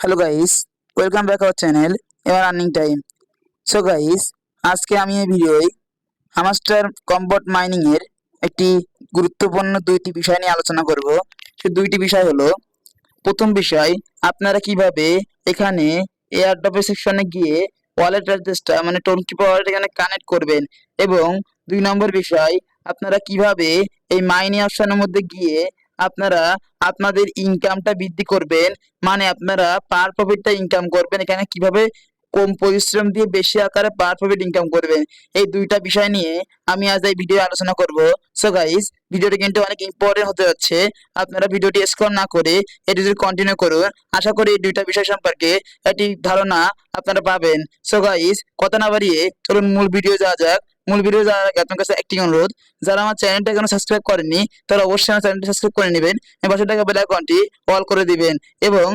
Hello guys, welcome back our channel এবার earning time. So guys, আজকে আমি এই ভিডিওয় হামাস্টার কম্বট মাইনিং এর একটি গুরুত্বপূর্ণ দুইটি বিষয় নিয়ে আলোচনা করব। সেই দুইটি বিষয় হলো, প্রথম বিষয়, আপনারা কিভাবে এখানে এয়ারড্রপের সেকশনে গিয়ে ওয়ালেট অ্যাড্রেসটা মানে টোনকিপার ওয়ালেট এখানে কানেক্ট করবেন, এবং দুই নম্বর বিষয়, আপনারা কিভাবে এই মাইনিং অপশনের মধ্যে গিয়ে আপনারা আপনাদের ইনকামটা বৃদ্ধি করবেন, মানে আপনারা পার প্রফিটটা ইনকাম করবেন, এখানে কিভাবে কম পরিশ্রম দিয়ে বেশি আকারে পার প্রফিট ইনকাম করবেন। এই দুইটা বিষয় নিয়ে আমি আজ এই ভিডিও আলোচনা করব। সো গাইস, ভিডিওটি কিন্তু অনেক ইম্পর্টেন্ট হতে যাচ্ছে। আপনারা ভিডিওটি স্ক্রল না করে এটি যদি কন্টিনিউ করুন, আশা করি এই দুইটা বিষয় সম্পর্কে একটি ধারণা আপনারা পাবেন। সো গাইস, কথা না বাড়িয়ে চলুন মূল ভিডিও যাওয়া যাক। মূল ভিডিও যাওয়ার আগে আপনার কাছে একটি অনুরোধ, যারা আমার চ্যানেলটা এখনো সাবস্ক্রাইব করেননি তারা অবশ্যই আমার চ্যানেলটি সাবস্ক্রাইব করে নেবেন, পাশে থাকা বেল আইকনটি অল করে দিবেন, এবং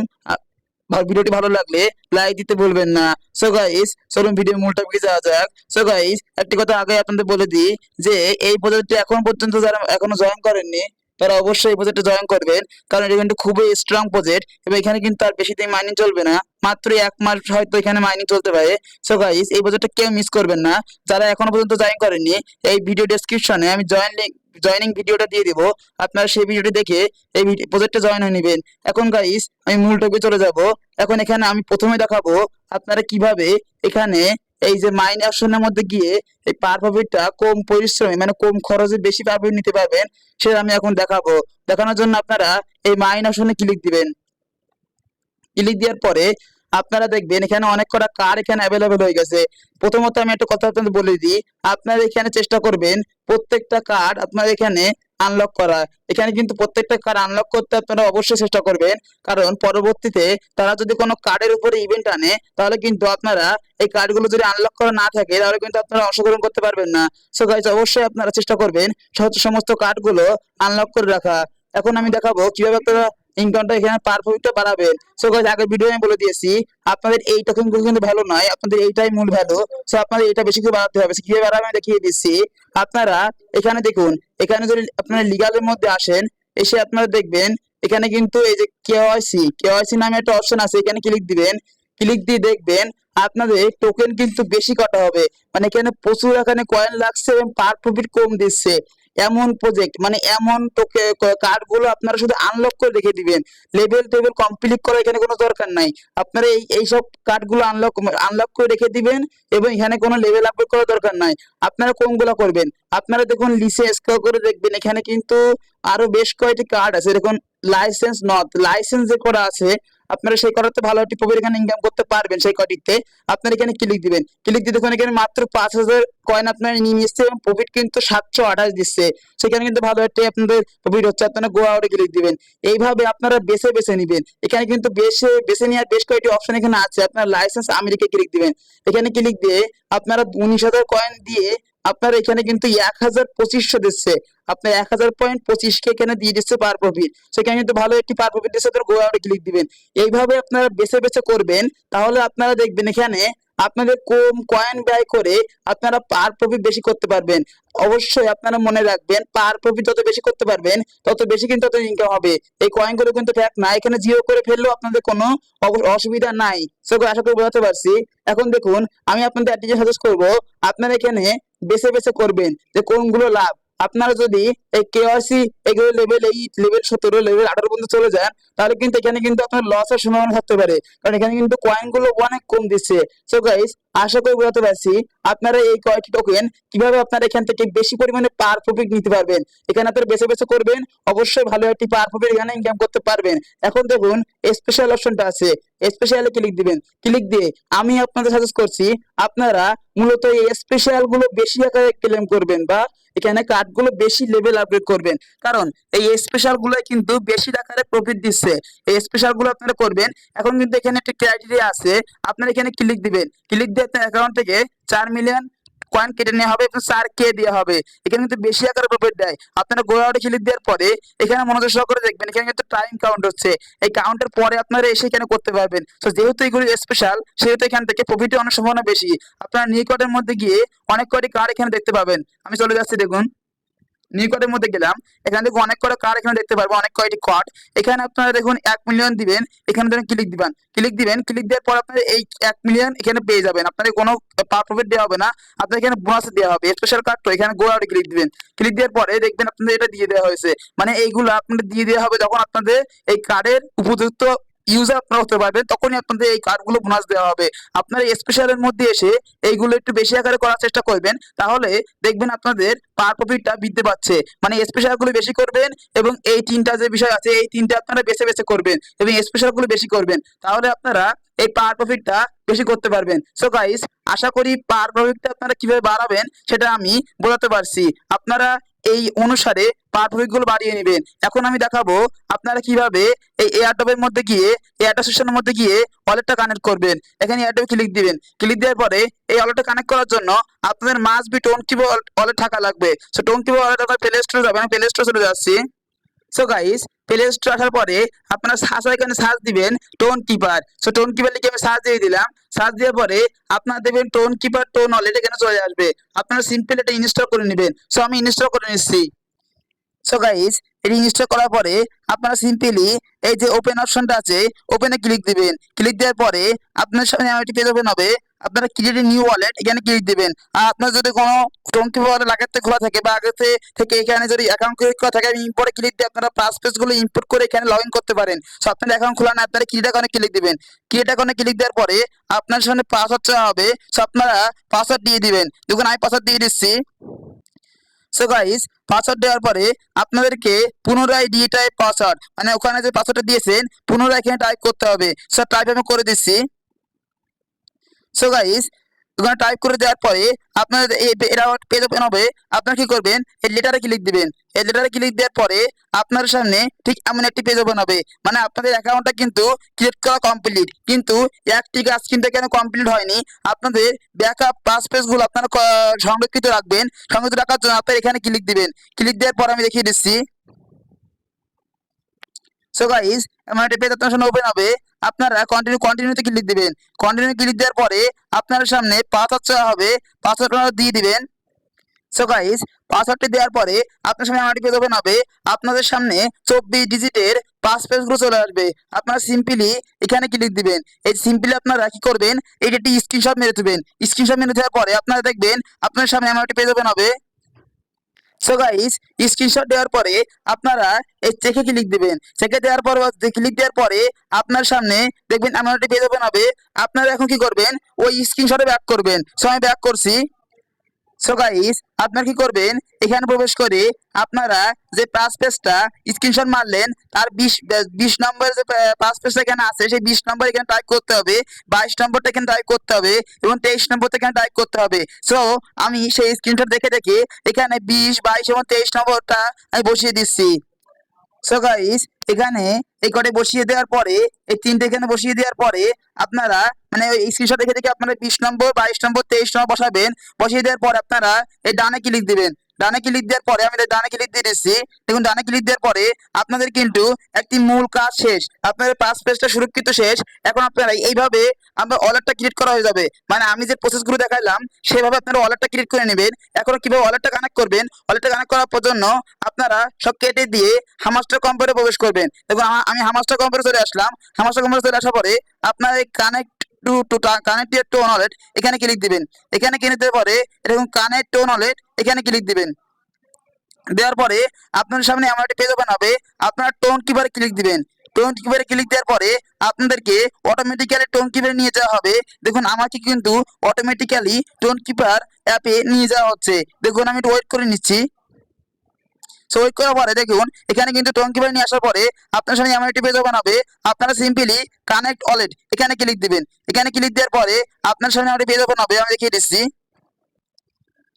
ভিডিওটি ভালো লাগলে লাইক দিতে ভুলবেন না। সো গাইস, চলুন ভিডিও মূল টপিকে যাওয়া যাক। সো গাইস, একটি কথা আগে আপনাদের বলে দিই যে এই প্রজেক্টটি এখন পর্যন্ত যারা এখনো জয়েন করেননি তারা অবশ্যই এই প্রজেক্টে জয়েন করবেন, কারণ এটা কিন্তু খুবই স্ট্রং প্রজেক্ট, এবং এখানে কিন্তু আর বেশি দিন মাইনিং চলবে না, মাত্র 1 মাস হয়তো এখানে মাইনিং চলতে পারে। সো গাইস, এই প্রজেক্টটা কেউ মিস করবেন না। যারা এখনো পর্যন্ত জয়েন করেননি, এই ভিডিও ডেসক্রিপশনে আমি জয়েনিং ভিডিওটা দিয়ে দিব, আপনারা সেই ভিডিওটি দেখে এই প্রজেক্টে জয়েন হয়ে নেবেন। এখন গাইস, আমি মূল টপিকে চলে যাব। এখন এখানে আমি প্রথমে দেখাবো আপনারা কিভাবে এখানে এই যে মাইন অপশনের মধ্যে গিয়ে এই পার প্রফিটটা কম পরিশ্রমে মানে কম খরচে বেশি প্রফিট নিতে পারবেন, সেটা আমি এখন দেখাবো। দেখানোর জন্য আপনারা এই মাইন অপশনে ক্লিক দিবেন। ক্লিক দেওয়ার পরে আপনারা দেখবেন এখানে অনেক কটা কার্ড এখানে অ্যাভেলেবেল হয়ে গেছে। প্রথমত আমি একটা কথা আপনাদের বলে দিই, আপনারা এখানে চেষ্টা করবেন প্রত্যেকটা কার্ড আপনারা এখানে আনলক করা। এখানে কিন্তু প্রত্যেকটা কার্ড আনলক করতে আপনারা অবশ্যই চেষ্টা করবেন, কারণ পরবর্তীতে তারা যদি কোনো কার্ডের উপরে ইভেন্ট আনে তাহলে কিন্তু আপনারা এই কার্ডগুলো যদি আনলক করা না থাকে তাহলে কিন্তু আপনারা অংশগ্রহণ করতে পারবেন না। সো গাইস, অবশ্যই আপনারা চেষ্টা করবেন সমস্ত কার্ডগুলো আনলক করে রাখা। এখন আমি দেখাবো কিভাবে আপনারা ইনকামটা এখানে পার প্রফিটটা বাড়াবেন। সো গাইস, আগের ভিডিও আমি বলে দিয়েছি আপনাদের এই টোকেন গুলো কিন্তু ভ্যালু নয়, আপনাদের এইটাই মূল ভ্যালু। সো আপনাদের এটা বেশি করে বাড়াতে হবে। কিভাবে বাড়াবেন আমি দেখিয়ে দিচ্ছি। আপনারা এখানে দেখুন, এখানে যদি আপনারা লিগালের মধ্যে আসেন, এসে আপনারা দেখবেন এখানে কিন্তু এই যে কেওয়াইসি নামে একটা অপশন আছে, এখানে ক্লিক দিবেন। ক্লিক দিয়ে দেখবেন আপনাদের টোকেন কিন্তু বেশি কাটা হবে, মানে এখানে প্রচুর এখানে কয়েন লাগছে এবং পার প্রফিট কম দিচ্ছে। এমন প্রজেক্ট মানে এমন টোকে কার্ড গুলো আপনারা শুধু আনলক করে রেখে দিবেন, লেভেল টেবিল কমপ্লিট করা এখানে কোনো দরকার নাই। আপনারা এইসব কার্ড গুলো আনলক আনলক করে রেখে দিবেন, এবং এখানে কোনো লেভেল আপগ্রেড করার দরকার নাই। আপনারা কোনগুলো করবেন, আপনারা দেখুন লিসে স্ক্রল করে দেখবেন এখানে কিন্তু আরো বেশ কয়েকটি কার্ড আছে। দেখুন লাইসেন্স যে করা আছে, আপনারা সেই করাতে ভালো একটি প্রফিট এখানে ইনকাম করতে পারবেন। সেই কটিতে আপনারা এখানে ক্লিক দিবেন। ক্লিক দিয়ে দেখুন এখানে মাত্র 5,000 কয়েন আপনারা নিয়ে নিচ্ছে, এবং প্রফিট কিন্তু 728 দিচ্ছে। সেখানে কিন্তু ভালো একটি আপনাদের প্রফিট হচ্ছে। আপনারা গো আউটে ক্লিক দিবেন। এইভাবে আপনারা বেছে বেছে নিবেন। এখানে কিন্তু বেছে নেওয়ার বেশ কয়েকটি অপশন এখানে আছে। আপনারা লাইসেন্স আমেরিকা ক্লিক দিবেন। এখানে ক্লিক দিয়ে আপনারা 19,000 কয়েন দিয়ে আপনার এখানে কিন্তু 1,2500 দিচ্ছে। আপনার 1,000.25 এখানে দিয়ে দিচ্ছে পার প্রফিট। সেখানে কিন্তু ভালো একটি পার প্রফিট দিচ্ছে। তো গো আউটে ক্লিক দিবেন। এইভাবে আপনারা বেছে বেছে করবেন, তাহলে আপনারা দেখবেন এখানে আপনাদের কম কয়েন ব্যয় করে আপনারা পার প্রফিট বেশি করতে পারবেন। অবশ্যই আপনারা মনে রাখবেন, পার প্রফিট যত বেশি করতে পারবেন তত বেশি কিন্তু তত ইনকাম হবে। এই কয়েনগুলো কিন্তু ফ্যাক্ট না, এখানে জিরো করে ফেললেও আপনাদের কোনো অসুবিধা নাই। সো আশা করি বোঝাতে পারছি। এখন দেখুন, আমি আপনাদের একটা জিনিস সাজেস্ট করবো, আপনারা এখানে বেছে বেছে করবেন যে কোনগুলো লাভ। আপনারা যদি এই কেওয়াইসি এগুলো লেভেল 17 লেভেল 18 পর্যন্ত চলে যান, তাহলে কিন্তু এখানে কিন্তু আপনার লসের সম্ভাবনা থাকতে পারে, কারণ এখানে কিন্তু কয়েন গুলো অনেক কম দিচ্ছে। সো গাইস, আশা করি বোঝাতে পারছি আপনারা এই কয়েকটি টোকেন কিভাবে আপনারা এখান থেকে বেশি পরিমাণে পার প্রফিট নিতে পারবেন। এখানে আপনারা বেছে বেছে করবেন, অবশ্যই ভালো একটি পার প্রফিট এখানে ইনকাম করতে পারবেন। এখন দেখুন স্পেশাল অপশনটা আছে, স্পেশালে ক্লিক দিবেন। ক্লিক দিয়ে আমি আপনাদের সাজেস্ট করছি আপনারা মূলত এই স্পেশাল গুলো বেশি আকারে ক্লেম করবেন, বা এখানে কার্ড গুলো বেশি লেভেল আপগ্রেড করবেন, কারণ এই স্পেশাল গুলো কিন্তু বেশি আকারে প্রফিট দিচ্ছে। এই স্পেশাল গুলো আপনারা করবেন। এখন কিন্তু এখানে একটা ক্রাইটেরিয়া আছে, আপনারা এখানে ক্লিক দিবেন। ক্লিক দিয়ে আপনার অ্যাকাউন্ট থেকে 4 মিলিয়ন কয়েন কেটে নেওয়া হবে এবং 4K দেওয়া হবে। এখানে কিন্তু বেশি আকারে প্রফিট দেয়। আপনারা গো আউটে ক্লিক দেওয়ার পরে এখানে মনোযোগ সহকারে দেখবেন, এখানে কিন্তু টাইম কাউন্ট হচ্ছে। এই কাউন্টের পরে আপনারা এসে এখানে করতে পারবেন। তো যেহেতু এগুলো স্পেশাল, সেহেতু এখান থেকে প্রফিটের অনেক সম্ভাবনা বেশি। আপনারা নিকটের মধ্যে গিয়ে অনেক কয়টি কার্ড এখানে দেখতে পাবেন। আমি চলে যাচ্ছি, দেখুন নিউ কার্ডের মধ্যে গেলাম, এখানে দেখুন অনেক কটা কার্ড এখানে দেখতে পারবো, অনেক কয়টি কার্ড। এখানে আপনারা দেখুন 1 মিলিয়ন দিবেন, এখানে ধরুন ক্লিক দিবেন, ক্লিক দেওয়ার পর আপনার এই 1 মিলিয়ন এখানে পেয়ে যাবেন। আপনাদের কোনো পার প্রফিট দেওয়া হবে না, আপনার এখানে বোনাস দেওয়া হবে স্পেশাল কার্ড। তো এখানে গো আউটে ক্লিক দিবেন, ক্লিক দেওয়ার পরে দেখবেন আপনাদের এটা দিয়ে দেওয়া হয়েছে, মানে এইগুলো আপনাদের দিয়ে দেওয়া হবে যখন আপনাদের এই কার্ডের উপযুক্ত ইউজার আপনারা হতে পারবেন, তখনই আপনাদের এই কার্ডগুলো বোনাস দেওয়া হবে। আপনারা স্পেশালের মধ্যে এসে এইগুলো একটু বেশি আকারে করার চেষ্টা করবেন, তাহলে দেখবেন আপনাদের পার প্রফিটটা বৃদ্ধি পাচ্ছে। মানে স্পেশালগুলো বেশি করবেন এবং এই তিনটা যে বিষয় আছে এই তিনটা আপনারা বেছে বেছে করবেন এবং স্পেশালগুলো বেশি করবেন, তাহলে আপনারা এই পার প্রফিটটা বেশি করতে পারবেন। সো গাইস, আশা করি পার প্রফিটটা আপনারা কিভাবে বাড়াবেন সেটা আমি বোঝাতে পারছি। আপনারা এই অনুসারে পার প্রফিট গুলো বাড়িয়ে নেবেন। এখন আমি দেখাবো আপনারা কিভাবে এই এয়ারড্রপের মধ্যে গিয়ে, এয়ারড্রপ সেকশনের মধ্যে গিয়ে ওয়ালেটটা কানেক্ট করবেন। এখানে এয়ারড্রপে ক্লিক দিবেন, ক্লিক দেওয়ার পরে এই ওয়ালেটটা কানেক্ট করার জন্য আপনাদের must be tone keyboard wallet থাকা লাগবে। সো টোন কিবোর্ড ওয়ালেট আপনার প্লে স্টোরে যাবেন, আমি প্লে স্টোরে চলে যাচ্ছি। সো গাইস, প্লে স্টোর আসার পরে আপনারা এখানে সার্চ দিবেন tone keeper. So tone keeper লিখে আমি সার্চ দিয়ে দিলাম। সার্চ দেওয়ার পরে আপনারা দেখবেন টোন কিপার টোন ওয়ালেট এখানে চলে আসবে। আপনারা সিম্পল এটা ইনস্টল করে নেবেন। সো আমি ইনস্টল করে নিচ্ছি। সো গাইস, এটি ইনস্টল করার পরে আপনারা সিম্পলি এই যে ওপেন অপশনটা আছে, ওপেনে ক্লিক দিবেন। ক্লিক দেওয়ার পরে আপনার সামনে একটি পেজ ওপেন হবে। আপনারা ক্রিয়েট নিউ ওয়ালেট এখানে ক্লিক দিবেন। আর আপনার যদি কোনো টঙ্কি ওয়ালেট আগের খোলা থাকে বা আগে থেকে এখানে যদি অ্যাকাউন্ট ক্রিয়েট করা থাকে, ইম্পোর্টে ক্লিক দিয়ে আপনারা পাস পেজগুলো ইম্পোর্ট করে এখানে লগ ইন করতে পারেন। সো আপনার অ্যাকাউন্ট খোলা না, আপনারা ক্রিয়েট অ্যাকাউন্টে ক্লিক দিবেন। ক্রিয়েট অ্যাকাউন্টে ক্লিক দেওয়ার পরে আপনার সামনে পাসওয়ার্ড চাওয়া হবে। সো আপনারা পাসওয়ার্ড দিয়ে দিবেন। দেখুন আমি পাসওয়ার্ড দিয়ে দিচ্ছি। সো গাইস, পাসওয়ার্ড দেওয়ার পরে আপনাদেরকে পুনরায় টাইপ পাসওয়ার্ড, মানে ওখানে যে পাসওয়ার্ডটা দিয়েছেন পুনরায় এখানে টাইপ করতে হবে। সো টাইপ আমি করে দিচ্ছি। সো গাইস, ওখানে টাইপ করে দেওয়ার পরে আপনাদের এটা পেজ ওপেন হবে। আপনারা কি করবেন, এই লেটারে ক্লিক দিবেন। এই লেটারে ক্লিক দেওয়ার পরে আপনার সামনে ঠিক এমন একটি পেজ ওপেন হবে। মানে আপনাদের অ্যাকাউন্টটা কিন্তু ক্রিয়েট করা কমপ্লিট, কিন্তু একটি কাজ কিন্তু এখানে কমপ্লিট হয়নি। আপনাদের ব্যাকআপ পাস পেজগুলো আপনারা সংরক্ষিত রাখবেন। সংরক্ষিত রাখার জন্য আপনারা এখানে ক্লিক দিবেন। ক্লিক দেওয়ার পর আমি দেখিয়ে দিচ্ছি। সো গাইস, আমার একটা পেজ আপনার সামনে ওপেন হবে। আপনারা কন্টিনিউতে ক্লিক দিবেন। কন্টিনিউ ক্লিক দেওয়ার পরে আপনার সামনে পাসওয়ার্ড চাওয়া হবে, পাসওয়ার্ড দিয়ে দিবেন। সো গাইস, পাসওয়ার্ডটি দেওয়ার পরে আপনার সামনে আমার পেজ ওপেন হবে। আপনাদের সামনে 24 ডিজিটের পাস পেজগুলো চলে আসবে। আপনারা সিম্পলি এখানে ক্লিক দিবেন। এই সিম্পলি আপনারা কি করবেন, এইটা একটি স্ক্রিনশট মেরে দেবেন। স্ক্রিনশট মেরে দেওয়ার পরে আপনারা দেখবেন আপনার সামনে আমার একটা পেজ ওপেন হবে। সো গাইস, স্ক্রিনশট দেওয়ার পরে আপনারা এই চেকে ক্লিক দিবেন। চেকে দেওয়ার পর ক্লিক দেওয়ার পরে আপনার সামনে দেখবেন এমন একটি পেজ ওপেন হবে। আপনারা এখন কি করবেন, ওই স্ক্রিনশটে ব্যাক করবেন। সো আমি ব্যাক করছি। সো গাইস, আপনারা কি করবেন, এখানে প্রবেশ করে আপনারা যে পাস পেজটা স্ক্রিনশট মারলেন তার 20 নম্বর যে পাস পেজটা এখানে আছে সেই 20 নম্বর এখানে টাইপ করতে হবে, 22 নম্বরটা এখানে টাইপ করতে হবে এবং 23 নম্বরটা এখানে টাইপ করতে হবে। সো আমি সেই স্ক্রিনশট দেখে দেখে এখানে 20, 22 এবং 23 নম্বরটা আমি বসিয়ে দিচ্ছি। সো গাইস, এখানে এই কটে বসিয়ে দেওয়ার পরে, এই তিনটে এখানে বসিয়ে দেওয়ার পরে আপনারা মানে ওই স্ক্রিনশট দেখে দেখে আপনারা 20 নম্বর, 22 নম্বর, 23 নম্বর বসাবেন। বসিয়ে দেওয়ার পর আপনারা এই ডানে ক্লিক দিবেন। ডানে ক্লিক দেওয়ার পরে আমি ডানে ক্লিক দিয়ে দিচ্ছি। দেখুন ডানে ক্লিক দেওয়ার পরে আপনাদের কিন্তু একটি মূল কাজ শেষ, আপনাদের পাস পেজটা সুরক্ষিত শেষ। এখন আপনারা এইভাবে আপনার ওয়ালেটটা ক্রিয়েট করা হয়ে যাবে। মানে আমি যে প্রসেসগুলো দেখাইলাম সেভাবে আপনারা ওয়ালেটটা ক্রিয়েট করে নেবেন। এখন কিভাবে ওয়ালেটটা কানেক্ট করবেন, ওয়ালেটটা কানেক্ট করার জন্য আপনারা সব কেটে দিয়ে হামাস্টার কম্পিউটারে প্রবেশ করবেন। দেখুন আমি হামাস্টার কম্পিউটারে চলে আসলাম। হামাস্টার কম্পিউটারে চলে আসার পরে আপনারা এই কানেক্ট টু ওয়ালেট এখানে ক্লিক দিবেন। এখানে ক্লিক দেওয়ার পরে এরকম কানেক্ট টু ওয়ালেট এখানে ক্লিক দিবেন। দেওয়ার পরে আপনার সামনে আমার একটা পেজ ওপেন হবে। আপনারা টোন কিপারে ক্লিক দিবেন। টোন কিপারে ক্লিক দেওয়ার পরে আপনাদেরকে অটোমেটিক্যালি টোন কিপারে নিয়ে যাওয়া হবে। দেখুন আমাকে কিন্তু অটোমেটিক্যালি টোন কিপার অ্যাপে নিয়ে যাওয়া হচ্ছে। দেখুন আমি একটু ওয়েট করে নিচ্ছি। সো ওয়েট করার পরে দেখুন এখানে কিন্তু টোন কিপারে নিয়ে আসার পরে আপনার সামনে এমন একটি পেজ ওপেন হবে। আপনারা সিম্পলি কানেক্ট ওয়ালেট এখানে ক্লিক দিবেন। এখানে ক্লিক দেওয়ার পরে আপনার সামনে আমার পেজ ওপেন হবে, আমি দেখিয়ে দিচ্ছি।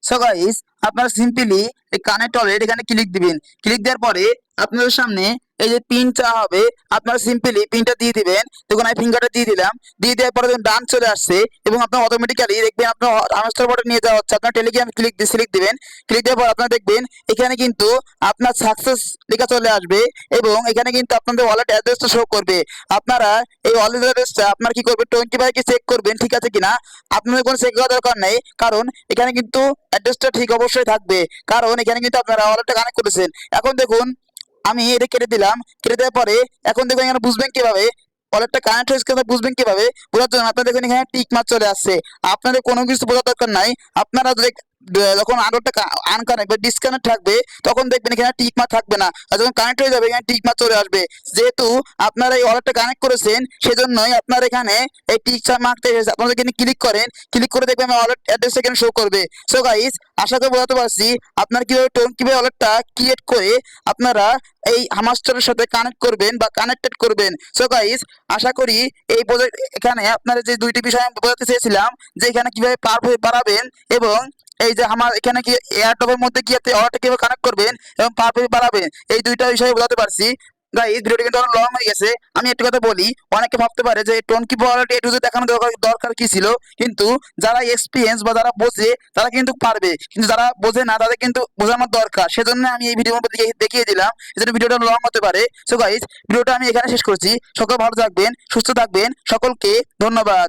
সো গাইস, আপনারা সিম্পলি এই কানেক্ট ওয়ালেট এখানে ক্লিক দিবেন। ক্লিক দেওয়ার পরে আপনাদের সামনে এই যে পিন চাওয়া হবে, আপনারা সিম্পলি পিনটা দিয়ে দিবেন। দেখুন আমি ফিঙ্গারটা দিয়ে দিলাম, দিয়ে দেওয়ার পরে দেখুন ডান চলে আসছে এবং আপনার অটোমেটিক্যালি দেখবেন আপনার হামস্টার বটে নিয়ে যাওয়া হচ্ছে। আপনার টেলিগ্রাম সিলেক্ট দিবেন, ক্লিক দেওয়ার পর আপনারা দেখবেন এখানে কিন্তু আপনার সাকসেস লেখা চলে আসবে এবং এখানে কিন্তু আপনাদের ওয়ালেট অ্যাড্রেসটা শো করবে। আপনারা এই ওয়ালেট অ্যাড্রেসটা আপনার কি করবেন, 25 কে চেক করবেন ঠিক আছে কিনা। আপনাদের কোনো চেক করার দরকার নেই, কারণ এখানে কিন্তু অ্যাড্রেসটা ঠিক অবশ্যই থাকবে, কারণ এখানে কিন্তু আপনারা ওয়ালেটটা কানেক্ট করেছেন। এখন দেখুন আমি এটা কেটে দিলাম, কেটে দেওয়ার পরে এখন দেখুন এখানে বুঝবেন কিভাবে ওয়ালেটটা কানেক্ট হয়েছে কিনা, বুঝবেন কিভাবে বোঝার জন্য আপনার দেখুন এখানে টিক মার্ক চলে আসছে। আপনাদের কোনো কিছু বোঝার দরকার নাই, আপনারা যদি যখন আরোটা আনকানেক্ট বা ডিসকানেক্ট থাকবে তখন দেখবেন এখানে টিক মার্ক থাকবে না, আর যখন কানেক্ট হয়ে যাবে এখানে টিক মার্ক চলে আসবে। যেহেতু আপনারা এই ওয়ালেটটা কানেক্ট করেছেন সেজন্যই আপনার এখানে এই টিক মার্কটা এসেছে। আপনারা এখানে ক্লিক করেন, ক্লিক করে দেখবেন ওয়ালেট অ্যাড্রেস এখানে শো করবে। সো গাইস, আশা করি বোঝাতে পারছি আপনার কিভাবে ওয়ালেটটা ক্রিয়েট করে আপনারা এই হামাস্টারের সাথে কানেক্ট করবেন বা কানেক্টেড করবেন। সো গাইস, আশা করি এই প্রজেক্ট এখানে আপনারা যে দুইটি বিষয় আমি বোঝাতে চেয়েছিলাম যে এখানে কিভাবে বাড়াবেন এবং এই যে আমার এখানে কি এয়ারটপের মধ্যে কি আপনি অর্ডারটা কিভাবে কানেক্ট করবেন এবং পারফেক্ট বাড়াবেন, এই দুইটা বিষয়ে বোঝাতে পারছি। গাইস, ভিডিওটি কিন্তু অনেক লং হয়ে গেছে। আমি একটা কথা বলি, অনেকে ভাবতে পারে যে টোন কি ওয়ালেট এটু দেখানো দরকার কি ছিল, কিন্তু যারা এক্সপিরিয়েন্স বা যারা বোঝে তারা কিন্তু পারবে, কিন্তু যারা বোঝে না তাদের কিন্তু বোঝানোর দরকার। সেজন্য আমি এই ভিডিওর মধ্যে দেখিয়ে দিলাম, যেটা ভিডিওটা লং হতে পারে। সো গাইস, ভিডিওটা আমি এখানে শেষ করছি। সকল ভালো থাকবেন, সুস্থ থাকবেন, সকলকে ধন্যবাদ।